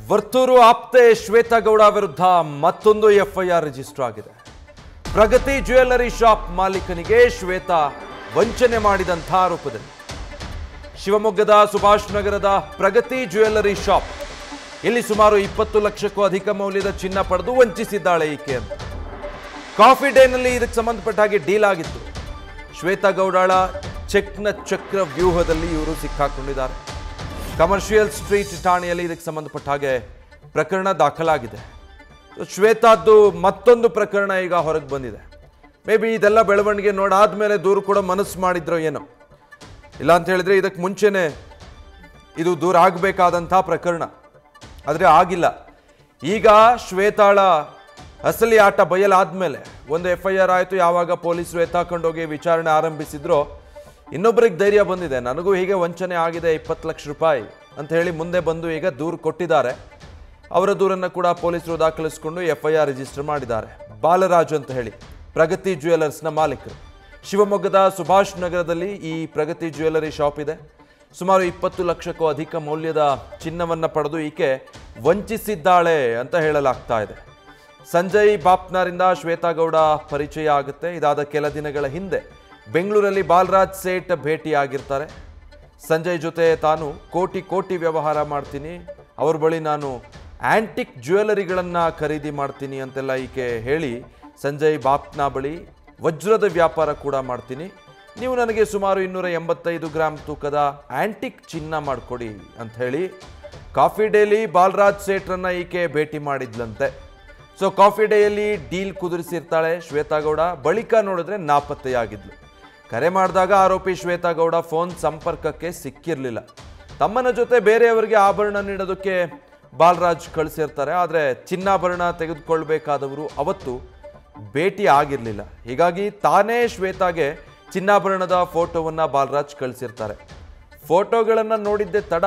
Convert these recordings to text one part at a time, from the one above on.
ವರ್ತೂರು ಆಪ್ತೆ ಶ್ವೇತಾ ಗೌಡ ವಿರುದ್ಧ ಮತ್ತೊಂದು FIR register ಆಗಿದೆ. ಪ್ರಗತಿ ಜ್ಯುವೆಲ್ಲರಿ ಶಾಪ್ ಮಾಲೀಕನಿಗೆ ಶ್ವೇತಾ ವಂಚನೆ ಮಾಡಿದಂಥ ಆರೋಪದಲ್ಲಿ ಶಿವಮೊಗ್ಗದ ಸುಭಾಷ್ ನಗರದ ಪ್ರಗತಿ ಜ್ಯುವೆಲ್ಲರಿ ಶಾಪ್ ಇಲ್ಲಿ ಸುಮಾರು 20 ಲಕ್ಷಕ್ಕೂ ಅಧಿಕ ಮೌಲ್ಯದ ಚಿನ್ನ ಪಡೆದು ವಂಚಿಸಿದ್ದಾಳೆ ಈಕೆ ಅಂತ ಕಾಫಿ ಡೇನಲ್ಲಿ ಇದಕ್ಕೆ ಸಂಬಂಧಪಟ್ಟ ಹಾಗೆ ಡೀಲ್ ಆಗಿತ್ತು. ಶ್ವೇತಾ ಗೌಡಳ ಚೆಕ್ನ ಚಕ್ರ ವ್ಯೂಹದಲ್ಲಿ ಇವರು ಸಿಕ್ಕಾಕೊಂಡಿದ್ದಾರೆ. ಕಮರ್ಷಿಯಲ್ ಸ್ಟ್ರೀಟ್ ಠಾಣೆಯಲ್ಲಿ ಇದಕ್ಕೆ ಸಂಬಂಧಪಟ್ಟ ಹಾಗೆ ಪ್ರಕರಣ ದಾಖಲಾಗಿದೆ. ಶ್ವೇತಾದ್ದು ಮತ್ತೊಂದು ಪ್ರಕರಣ ಈಗ ಹೊರಗೆ ಬಂದಿದೆ. ಮೇ ಬಿ ಇದೆಲ್ಲ ಬೆಳವಣಿಗೆ ನೋಡಾದ್ಮೇಲೆ ದೂರು ಕೂಡ ಮನಸ್ಸು ಮಾಡಿದ್ರೋ ಏನೋ, ಇಲ್ಲ ಅಂತ ಹೇಳಿದ್ರೆ ಇದಕ್ಕೆ ಮುಂಚೆನೆ ಇದು ದೂರ ಆಗಬೇಕಾದಂಥ ಪ್ರಕರಣ, ಆದರೆ ಆಗಿಲ್ಲ. ಈಗ ಶ್ವೇತಾಳ ಅಸಲಿ ಆಟ ಬಯಲಾದ್ಮೇಲೆ ಒಂದು FIR ಆಯಿತು. ಯಾವಾಗ ಪೊಲೀಸರು ಎತ್ತಾಕೊಂಡೋಗಿ ವಿಚಾರಣೆ ಆರಂಭಿಸಿದ್ರೋ ಇನ್ನೊಬ್ಬರಿಗೆ ಧೈರ್ಯ ಬಂದಿದೆ, ನನಗೂ ಹೀಗೆ ವಂಚನೆ ಆಗಿದೆ 20 ಲಕ್ಷ ರೂಪಾಯಿ ಅಂತ ಹೇಳಿ ಮುಂದೆ ಬಂದು ಈಗ ದೂರು ಕೊಟ್ಟಿದ್ದಾರೆ. ಅವರ ದೂರನ್ನು ಕೂಡ ಪೊಲೀಸರು ದಾಖಲಿಸಿಕೊಂಡು FIR ರಿಜಿಸ್ಟರ್ ಮಾಡಿದ್ದಾರೆ. ಬಾಲರಾಜ್ ಅಂತ ಹೇಳಿ ಪ್ರಗತಿ ಜ್ಯುವೆಲ್ಲರ್ಸ್ನ ಮಾಲೀಕರು. ಶಿವಮೊಗ್ಗದ ಸುಭಾಷ್ ನಗರದಲ್ಲಿ ಈ ಪ್ರಗತಿ ಜ್ಯುವೆಲ್ಲರಿ ಶಾಪ್ ಇದೆ. ಸುಮಾರು 20 ಲಕ್ಷಕ್ಕೂ ಅಧಿಕ ಮೌಲ್ಯದ ಚಿನ್ನವನ್ನು ಪಡೆದು ಈಕೆ ವಂಚಿಸಿದ್ದಾಳೆ ಅಂತ ಹೇಳಲಾಗ್ತಾ ಇದೆ. ಸಂಜಯ್ ಬಾಪ್ನಾರಿಂದ ಶ್ವೇತಾ ಗೌಡ ಪರಿಚಯ ಆಗುತ್ತೆ. ಇದಾದ ಕೆಲ ದಿನಗಳ ಹಿಂದೆ ಬೆಂಗಳೂರಲ್ಲಿ ಬಾಲರಾಜ್ ಸೇಠ್ ಭೇಟಿಯಾಗಿರ್ತಾರೆ. ಸಂಜಯ್ ಜೊತೆ ತಾನು ಕೋಟಿ ವ್ಯವಹಾರ ಮಾಡ್ತೀನಿ, ಅವ್ರ ಬಳಿ ನಾನು ಆಂಟಿಕ್ ಜ್ಯುವೆಲ್ಲರಿಗಳನ್ನು ಖರೀದಿ ಮಾಡ್ತೀನಿ ಅಂತೆಲ್ಲ ಈಕೆ ಹೇಳಿ ಸಂಜಯ್ ಬಾಪ್ನ ಬಳಿ ವಜ್ರದ ವ್ಯಾಪಾರ ಕೂಡ ಮಾಡ್ತೀನಿ, ನೀವು ನನಗೆ ಸುಮಾರು 285 ಗ್ರಾಮ್ ತೂಕದ ಆಂಟಿಕ್ ಚಿನ್ನ ಮಾಡಿಕೊಡಿ ಅಂತ ಹೇಳಿ ಕಾಫಿ ಡೇಲಿ ಬಾಲರಾಜ್ ಸೇಠ್ರನ್ನ ಈಕೆ ಭೇಟಿ ಮಾಡಿದ್ಲಂತೆ. ಸೊ ಕಾಫಿ ಡೇಯಲ್ಲಿ ಡೀಲ್ ಕುದುರಿಸಿರ್ತಾಳೆ ಶ್ವೇತಾ ಗೌಡ. ಬಳಿಕ ನೋಡಿದ್ರೆ ನಾಪತ್ತೆಯಾಗಿದ್ಲು. ಕರೆ ಮಾಡಿದಾಗ ಆರೋಪಿ ಶ್ವೇತಾ ಗೌಡ ಫೋನ್ ಸಂಪರ್ಕಕ್ಕೆ ಸಿಕ್ಕಿರಲಿಲ್ಲ. ತಮ್ಮನ ಜೊತೆ ಬೇರೆಯವರಿಗೆ ಆಭರಣ ನೀಡೋದಕ್ಕೆ ಬಾಲರಾಜ್ ಕಳಿಸಿರ್ತಾರೆ, ಆದರೆ ಚಿನ್ನಾಭರಣ ತೆಗೆದುಕೊಳ್ಬೇಕಾದವರು ಅವತ್ತು ಭೇಟಿ ಆಗಿರಲಿಲ್ಲ. ಹೀಗಾಗಿ ತಾನೇ ಶ್ವೇತಾಗೆ ಚಿನ್ನಾಭರಣದ ಫೋಟೋವನ್ನು ಬಾಲರಾಜ್ ಕಳಿಸಿರ್ತಾರೆ. ಫೋಟೋಗಳನ್ನು ನೋಡಿದ್ದೆ ತಡ,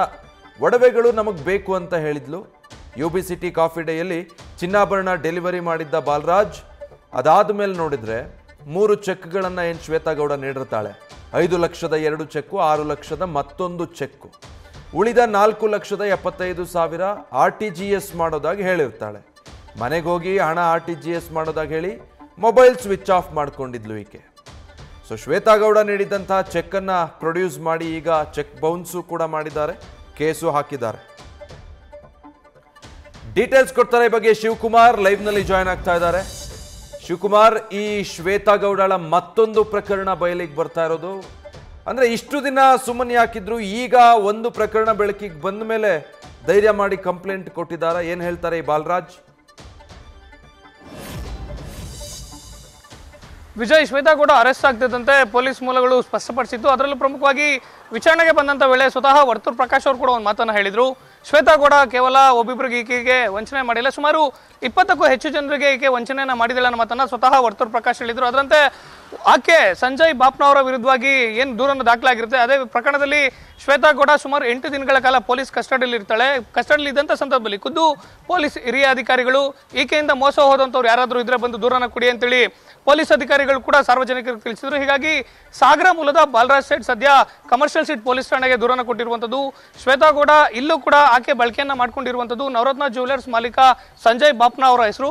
ಒಡವೆಗಳು ನಮಗೆ ಬೇಕು ಅಂತ ಹೇಳಿದ್ಲು. UB ಸಿಟಿ ಕಾಫಿ ಡೇಯಲ್ಲಿ ಚಿನ್ನಾಭರಣ ಡೆಲಿವರಿ ಮಾಡಿದ್ದ ಬಾಲರಾಜ್ ಅದಾದ ಮೇಲೆ ನೋಡಿದ್ರೆ 3 ಚೆಕ್ಗಳನ್ನು ಏನು ಶ್ವೇತಾ ಗೌಡ ನೀಡಿರ್ತಾಳೆ. 5 ಲಕ್ಷದ 2 ಚೆಕ್ಕು, 6 ಲಕ್ಷದ ಮತ್ತೊಂದು ಚೆಕ್ಕು, ಉಳಿದ 4,75,000 RTGS ಮಾಡೋದಾಗಿ ಹೇಳಿರ್ತಾಳೆ. ಮನೆಗೆ ಹೋಗಿ ಹಣ RTGS ಮಾಡೋದಾಗಿ ಹೇಳಿ ಮೊಬೈಲ್ ಸ್ವಿಚ್ ಆಫ್ ಮಾಡ್ಕೊಂಡಿದ್ಲು ಈಕೆ. ಸೊ ಶ್ವೇತಾ ಗೌಡ ನೀಡಿದಂತಹ ಚೆಕ್ಕನ್ನು ಪ್ರೊಡ್ಯೂಸ್ ಮಾಡಿ ಈಗ ಚೆಕ್ ಬೌನ್ಸು ಕೂಡ ಮಾಡಿದ್ದಾರೆ, ಕೇಸು ಹಾಕಿದ್ದಾರೆ. ಡೀಟೇಲ್ಸ್ ಕೊಡ್ತಾರೆ ಈ ಬಗ್ಗೆ ಶಿವಕುಮಾರ್ ಲೈವ್ನಲ್ಲಿ ಜಾಯ್ನ್ ಆಗ್ತಾ ಇದ್ದಾರೆ. ಶಿವಕುಮಾರ್, ಈ ಶ್ವೇತಾ ಗೌಡಳ ಮತ್ತೊಂದು ಪ್ರಕರಣ ಬಯಲಿಗೆ ಬರ್ತಾ ಇರೋದು, ಅಂದ್ರೆ ಇಷ್ಟು ದಿನ ಸುಮ್ಮನೆ ಹಾಕಿದ್ರು, ಈಗ ಒಂದು ಪ್ರಕರಣ ಬೆಳಕಿಗೆ ಬಂದ ಮೇಲೆ ಧೈರ್ಯ ಮಾಡಿ ಕಂಪ್ಲೇಂಟ್ ಕೊಟ್ಟಿದ್ದಾರೆ. ಏನ್ ಹೇಳ್ತಾರೆ ಈ ಬಾಲರಾಜ್? ವಿಜಯ್, ಶ್ವೇತಾ ಗೌಡ ಅರೆಸ್ಟ್ ಆಗ್ತಿದ್ದಂತೆ ಪೊಲೀಸ್ ಮೂಲಗಳು ಸ್ಪಷ್ಟಪಡಿಸಿದ್ದು. ಅದರಲ್ಲೂ ಪ್ರಮುಖವಾಗಿ ವಿಚಾರಣೆಗೆ ಬಂದಂತ ವೇಳೆ ಸ್ವತಃ ವರ್ತೂರ್ ಪ್ರಕಾಶ್ ಅವರು ಕೂಡ ಒಂದು ಮಾತನ್ನ ಹೇಳಿದ್ರು. ಶ್ವೇತಾ ಗೌಡ ಕೇವಲ ಒಬ್ಬಿಬ್ಬರಿಗೆ ಈಕೆಗೆ ವಂಚನೆ ಮಾಡಿಲ್ಲ, ಸುಮಾರು 20ಕ್ಕೂ ಹೆಚ್ಚು ಜನರಿಗೆ ಈಕೆ ವಂಚನೆಯನ್ನ ಮಾಡಿದಿಲ್ಲ ಅನ್ನೋ ಮಾತನ್ನ ಸ್ವತಃ ವರ್ತೂರ್ ಪ್ರಕಾಶ್ ಹೇಳಿದ್ರು. ಅದರಂತೆ ಆಕೆ ಸಂಜಯ್ ಬಾಪ್ನವರ ವಿರುದ್ಧವಾಗಿ ಏನು ದೂರನ್ನು ದಾಖಲಾಗಿರುತ್ತೆ, ಅದೇ ಪ್ರಕರಣದಲ್ಲಿ ಶ್ವೇತಾ ಗೌಡ ಸುಮಾರು 8 ದಿನಗಳ ಕಾಲ ಪೊಲೀಸ್ ಕಸ್ಟಡಿಯಲ್ಲಿ ಇರ್ತಾಳೆ. ಕಸ್ಟಡಿಯಲ್ಲಿ ಇದ್ದಂಥ ಸಂದರ್ಭದಲ್ಲಿ ಖುದ್ದು ಪೊಲೀಸ್ ಹಿರಿಯ ಅಧಿಕಾರಿಗಳು ಈಕೆಯಿಂದ ಮೋಸ ಹೋದಂಥವ್ರು ಯಾರಾದರೂ ಇದ್ರೆ ಬಂದು ದೂರನ್ನು ಕೊಡಿ ಅಂತೇಳಿ ಪೊಲೀಸ್ ಅಧಿಕಾರಿಗಳು ಕೂಡ ಸಾರ್ವಜನಿಕರಿಗೆ ತಿಳಿಸಿದ್ರು. ಹೀಗಾಗಿ ಸಾಗರ ಮೂಲದ ಬಾಲರಾಜ್ ಸೇಠ್ ಸದ್ಯ ಕಮರ್ಷಿಯಲ್ ಸಿಟಿ ಪೊಲೀಸ್ ಠಾಣೆಗೆ ದೂರನ್ನು ಕೊಟ್ಟಿರುವಂಥದ್ದು. ಶ್ವೇತಾ ಗೌಡ ಇಲ್ಲೂ ಕೂಡ ಆಕೆ ಬಳಕೆಯನ್ನ ಮಾಡ್ಕೊಂಡಿರುವಂಥದ್ದು. ನವರತ್ನ ಜ್ಯುವೆಲ್ಲರ್ಸ್ ಮಾಲೀಕ ಸಂಜಯ್ ಬಾಪ್ನಾ ಅವರ ಹೆಸರು.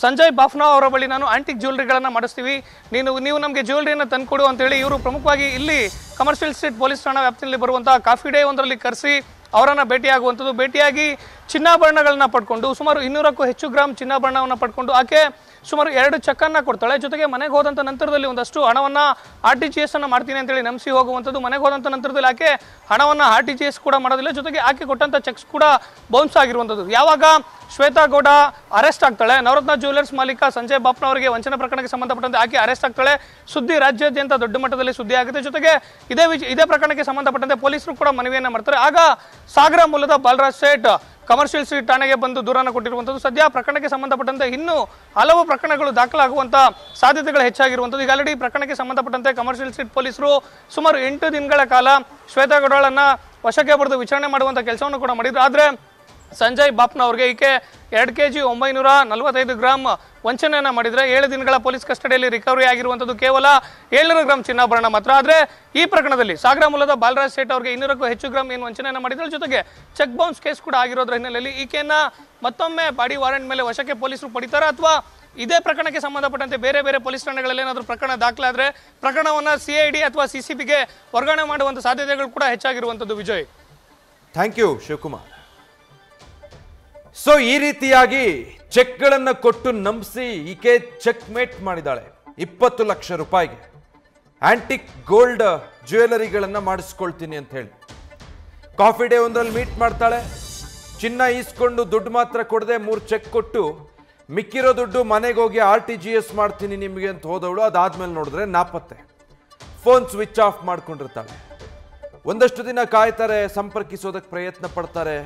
ಸಂಜಯ್ ಬಾಪ್ನಾ ಅವರ ಬಳಿ ನಾನು ಆಂಟಿಕ್ ಜ್ಯುವೆಲ್ಲರಿಗಳನ್ನು ಮಾಡಿಸ್ತೀವಿ, ನೀವು ನಮಗೆ ಜ್ಯುವೆಲ್ಲರಿಯನ್ನು ತಂದುಕೊಡು ಅಂತೇಳಿ ಇವರು ಪ್ರಮುಖವಾಗಿ ಇಲ್ಲಿ ಕಮರ್ಷಿಯಲ್ ಸ್ಟ್ರೀಟ್ ಪೊಲೀಸ್ ಠಾಣಾ ವ್ಯಾಪ್ತಿಯಲ್ಲಿ ಬರುವಂತಹ ಕಾಫಿ ಡೇ ಒಂದರಲ್ಲಿ ಕರೆಸಿ ಅವರನ್ನು ಭೇಟಿಯಾಗುವಂಥದ್ದು. ಭೇಟಿಯಾಗಿ ಚಿನ್ನಾಭರಣಗಳನ್ನ ಪಡ್ಕೊಂಡು ಸುಮಾರು 200ಕ್ಕೂ ಹೆಚ್ಚು ಗ್ರಾಮ್ ಚಿನ್ನಾಭರಣವನ್ನು ಪಡ್ಕೊಂಡು ಆಕೆ ಸುಮಾರು 2 ಚೆಕ್ಕನ್ನು ಕೊಡ್ತಾಳೆ. ಜೊತೆಗೆ ಮನೆಗೆ ಹೋದಂಥ ನಂತರದಲ್ಲಿ ಒಂದಷ್ಟು ಹಣವನ್ನು RTGS ಅನ್ನು ಮಾಡ್ತೀನಿ ಅಂತೇಳಿ ನಂಬಿಸಿ ಹೋಗುವಂಥದ್ದು. ಮನೆಗೆ ಹೋದಂಥ ನಂತರದಲ್ಲಿ ಆಕೆ ಹಣವನ್ನು RTGS ಕೂಡ ಮಾಡೋದಿಲ್ಲ, ಜೊತೆಗೆ ಆಕೆ ಕೊಟ್ಟಂಥ ಚೆಕ್ಸ್ ಕೂಡ ಬೌನ್ಸ್ ಆಗಿರುವಂಥದ್ದು. ಯಾವಾಗ ಶ್ವೇತಾ ಗೌಡ ಅರೆಸ್ಟ್ ಆಗ್ತಾಳೆ, ನವರತ್ನ ಜ್ಯುವೆಲ್ಲರ್ಸ್ ಮಾಲೀಕ ಸಂಜಯ್ ಬಾಪ್ನವರಿಗೆ ವಂಚನೆ ಪ್ರಕರಣಕ್ಕೆ ಸಂಬಂಧಪಟ್ಟಂತೆ ಆಕೆ ಅರೆಸ್ಟ್ ಆಗ್ತಾಳೆ. ಸುದ್ದಿ ರಾಜ್ಯಾದ್ಯಂತ ದೊಡ್ಡ ಮಟ್ಟದಲ್ಲಿ ಸುದ್ದಿ ಆಗುತ್ತೆ. ಜೊತೆಗೆ ಇದೇ ಪ್ರಕರಣಕ್ಕೆ ಸಂಬಂಧಪಟ್ಟಂತೆ ಪೊಲೀಸರು ಕೂಡ ಮನವಿಯನ್ನ ಮಾಡ್ತಾರೆ. ಆಗ ಸಾಗರ ಮೂಲದ ಬಾಲರಾಜ್ ಸೇಠ್ ಕಮರ್ಷಿಯಲ್ ಸ್ಟ್ರೀಟ್ ಠಾಣೆಗೆ ಬಂದು ದೂರನ್ನು ಕೊಟ್ಟಿರುವಂಥದ್ದು. ಸದ್ಯ ಪ್ರಕರಣಕ್ಕೆ ಸಂಬಂಧಪಟ್ಟಂತೆ ಇನ್ನೂ ಹಲವು ಪ್ರಕರಣಗಳು ದಾಖಲಾಗುವಂಥ ಸಾಧ್ಯತೆಗಳು ಹೆಚ್ಚಾಗಿರುವಂಥದ್ದು. ಈಗ ಆಲ್ರೆಡಿ ಪ್ರಕರಣಕ್ಕೆ ಸಂಬಂಧಪಟ್ಟಂತೆ ಕಮರ್ಷಿಯಲ್ ಸ್ಟ್ರೀಟ್ ಪೊಲೀಸರು ಸುಮಾರು 8 ದಿನಗಳ ಕಾಲ ಶ್ವೇತಾ ಗೌಡಳನ್ನ ವಶಕ್ಕೆ ಪಡೆದು ವಿಚಾರಣೆ ಮಾಡುವಂಥ ಕೆಲಸವನ್ನು ಕೂಡ ಮಾಡಿದ್ರು. ಆದರೆ ಸಂಜಯ್ ಬಾಪ್ನವ್ರಿಗೆ ಈಕೆ 2 kg 945 ಗ್ರಾಂ ವಂಚನೆಯನ್ನ ಮಾಡಿದ್ರೆ 7 ದಿನಗಳ ಪೊಲೀಸ್ ಕಸ್ಟಡಿಯಲ್ಲಿ ರಿಕವರಿ ಆಗಿರುವಂತದ್ದು ಕೇವಲ 700 ಗ್ರಾಂ ಚಿನ್ನಾಭರಣ ಮಾತ್ರ. ಆದ್ರೆ ಈ ಪ್ರಕರಣದಲ್ಲಿ ಸಾಗರ ಮೂಲದ ಬಾಲರಾಜ್ ಸೇಠ್ ಅವರಿಗೆ 200ಕ್ಕೂ ಹೆಚ್ಚು ಗ್ರಾಂ ಏನು ವಂಚನೆಯನ್ನ ಮಾಡಿದ್ರ ಜೊತೆಗೆ ಚೆಕ್ ಬೌನ್ಸ್ ಕೇಸ್ ಕೂಡ ಆಗಿರೋದ್ರ ಹಿನ್ನೆಲೆಯಲ್ಲಿ ಈಕೆಯನ್ನ ಮತ್ತೊಮ್ಮೆ ಬಾಡಿ ವಾರೆಂಟ್ ಮೇಲೆ ವಶಕ್ಕೆ ಪೊಲೀಸರು ಪಡಿತಾರ ಅಥವಾ ಇದೇ ಪ್ರಕರಣಕ್ಕೆ ಸಂಬಂಧಪಟ್ಟಂತೆ ಬೇರೆ ಬೇರೆ ಪೊಲೀಸ್ ಠಾಣೆಗಳಲ್ಲಿ ಏನಾದರೂ ಪ್ರಕರಣ ದಾಖಲಾದ್ರೆ ಪ್ರಕರಣವನ್ನ CID ಅಥವಾ CCBಗೆ ವರ್ಗಾವಣೆ ಮಾಡುವಂತ ಸಾಧ್ಯತೆಗಳು ಕೂಡ ಹೆಚ್ಚಾಗಿರುವಂತದ್ದು. Vijay, thank you Shivakumar. So ಈ ರೀತಿಯಾಗಿ ಚೆಕ್ಗಳನ್ನು ಕೊಟ್ಟು ನಂಬಿಸಿ ಈಕೆ ಚೆಕ್ ಮೇಟ್ ಮಾಡಿದಾಳೆ 20 ಲಕ್ಷ ರೂಪಾಯಿಗೆ. ಆಂಟಿಕ್ ಗೋಲ್ಡ್ ಜ್ಯುವೆಲರಿಗಳನ್ನು ಮಾಡಿಸ್ಕೊಳ್ತೀನಿ ಅಂತ ಹೇಳಿ ಕಾಫಿ ಡೇ ಒಂದರಲ್ಲಿ ಮೀಟ್ ಮಾಡ್ತಾಳೆ. ಚಿನ್ನ ಈಸ್ಕೊಂಡು ದುಡ್ಡು ಮಾತ್ರ ಕೊಡದೆ 3 ಚೆಕ್ ಕೊಟ್ಟು ಮಿಕ್ಕಿರೋ ದುಡ್ಡು ಮನೆಗೆ ಹೋಗಿ RTGS ಮಾಡ್ತೀನಿ ನಿಮಗೆ ಅಂತ ಹೋದವಳು ಅದಾದ್ಮೇಲೆ ನೋಡಿದ್ರೆ ನಾಪತ್ತೆ. ಫೋನ್ ಸ್ವಿಚ್ ಆಫ್ ಮಾಡ್ಕೊಂಡಿರ್ತಾಳೆ. ಒಂದಷ್ಟು ದಿನ ಕಾಯ್ತಾರೆ, ಸಂಪರ್ಕಿಸೋದಕ್ಕೆ ಪ್ರಯತ್ನ ಪಡ್ತಾರೆ,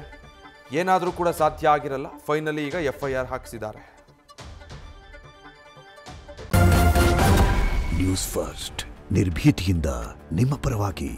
ಏನಾದರೂ ಕೂಡ ಸಾಧ್ಯ ಆಗಿರಲ್ಲ. ಫೈನಲಿ ಈಗ FIR ಹಾಕಿಸಿದ್ದಾರೆ. ನ್ಯೂಸ್ ಫಸ್ಟ್ ನಿರ್ಭೀತಿಯಿಂದ ನಿಮ್ಮ ಪರವಾಗಿ.